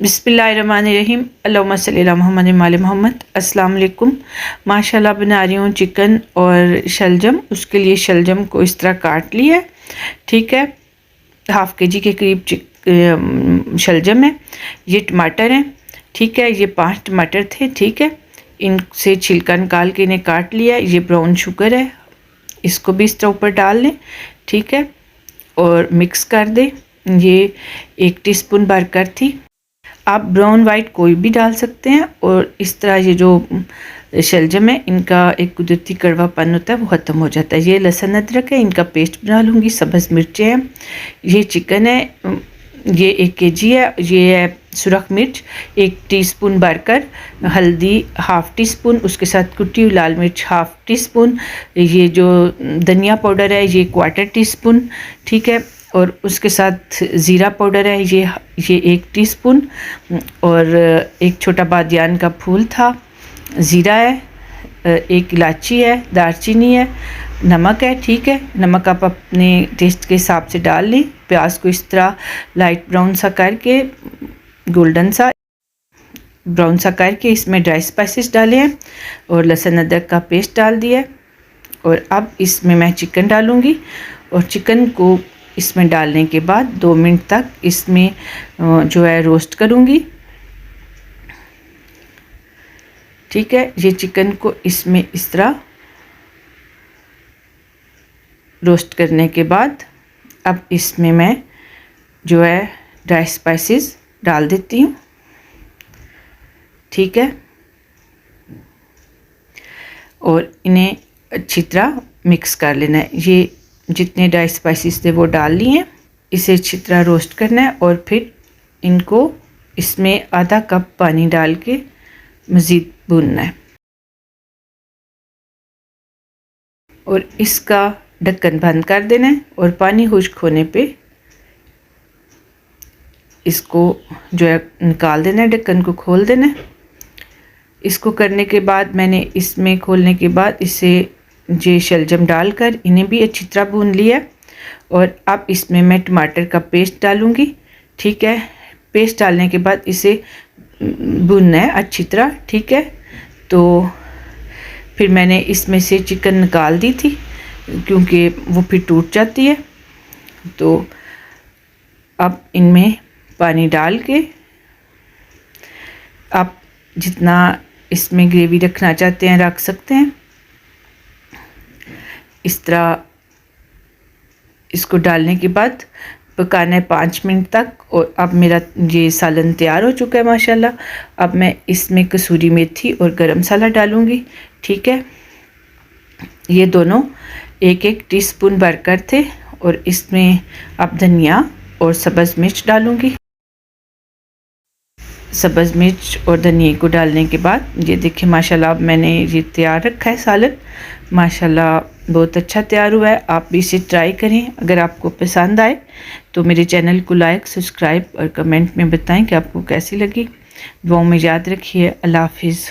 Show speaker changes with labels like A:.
A: बिस्मिल्लाहिर्रहमानिर्रहीम अल्लाहुम्मा सल्ली अला मुहम्मद वाले मोहम्मद। अस्सलाम वालेकुम। माशाल्लाह बना रही हूँ चिकन और शलजम। उसके लिए शलजम को इस तरह काट लिया है, ठीक है। हाफ़ के जी के करीब शलजम है। ये टमाटर हैं, ठीक है। ये 5 टमाटर थे, ठीक है। इनसे छिलका निकाल के इन्हें काट लिया। ये ब्राउन शुगर है, इसको भी इस तरह ऊपर डाल लें, ठीक है, और मिक्स कर दें। ये 1 टीस्पून बरकर थी। आप ब्राउन वाइट कोई भी डाल सकते हैं। और इस तरह ये जो शलजम है, इनका एक कुदरती कड़वापन होता है, वो ख़त्म हो जाता है। ये लहसुन अदरक है, इनका पेस्ट बना लूँगी। सब्ज़ मिर्चें हैं। ये चिकन है, ये 1 केजी है। ये है सुरख मिर्च 1 टीस्पून बरकर, हल्दी हाफ़ टी स्पून, उसके साथ कुटी हुई लाल मिर्च हाफ़ टी स्पून। ये जो धनिया पाउडर है ये 1/4 टीस्पून, ठीक है। और उसके साथ ज़ीरा पाउडर है, ये 1 टीस्पून। और एक छोटा बादियान का फूल था, ज़ीरा है, 1 इलायची है, दालचीनी है, नमक है, ठीक है। नमक आप अपने टेस्ट के हिसाब से डाल लें। प्याज को इस तरह लाइट ब्राउन सा करके, गोल्डन सा ब्राउन सा करके इसमें ड्राई स्पाइसेस डाले हैं और लहसुन अदरक का पेस्ट डाल दिया है। और अब इसमें मैं चिकन डालूँगी और चिकन को इसमें डालने के बाद 2 मिनट तक इसमें जो है रोस्ट करूँगी, ठीक है। ये चिकन को इसमें इस तरह रोस्ट करने के बाद अब इसमें मैं जो है ड्राई स्पाइसेस डाल देती हूँ, ठीक है। और इन्हें अच्छी तरह मिक्स कर लेना है। ये जितने ड्राई स्पाइसेस थे वो डाल लिए हैं। इसे अच्छी तरह रोस्ट करना है और फिर इनको इसमें आधा कप पानी डाल के मज़ीद भूनना है। और इसका ढक्कन बंद कर देना है और पानी खुश्क होने पे इसको जो है निकाल देना है, ढक्कन को खोल देना है। इसको करने के बाद मैंने इसमें खोलने के बाद इसे ये शलजम डालकर इन्हें भी अच्छी तरह भून लिया। और अब इसमें मैं टमाटर का पेस्ट डालूँगी, ठीक है। पेस्ट डालने के बाद इसे भूनना है अच्छी तरह, ठीक है। तो फिर मैंने इसमें से चिकन निकाल दी थी क्योंकि वो फिर टूट जाती है। तो अब इनमें पानी डाल के आप जितना इसमें ग्रेवी रखना चाहते हैं रख सकते हैं। इस तरह इसको डालने के बाद पकाना है 5 मिनट तक। और अब मेरा ये सालन तैयार हो चुका है माशाल्लाह। अब मैं इसमें कसूरी मेथी और गरम मसाला डालूँगी, ठीक है। ये दोनों 1-1 टीस्पून बरकर थे। और इसमें अब धनिया और सब्ज़ मिर्च डालूँगी। सब्ज़ मिर्च और धनिया को डालने के बाद ये देखिए माशाल्लाह अब मैंने ये तैयार रखा है सालन। माशाल्लाह बहुत अच्छा तैयार हुआ है। आप भी इसे ट्राई करें। अगर आपको पसंद आए तो मेरे चैनल को लाइक, सब्सक्राइब और कमेंट में बताएं कि आपको कैसी लगी। दुआओं में याद रखिए। अल्लाह हाफिज़।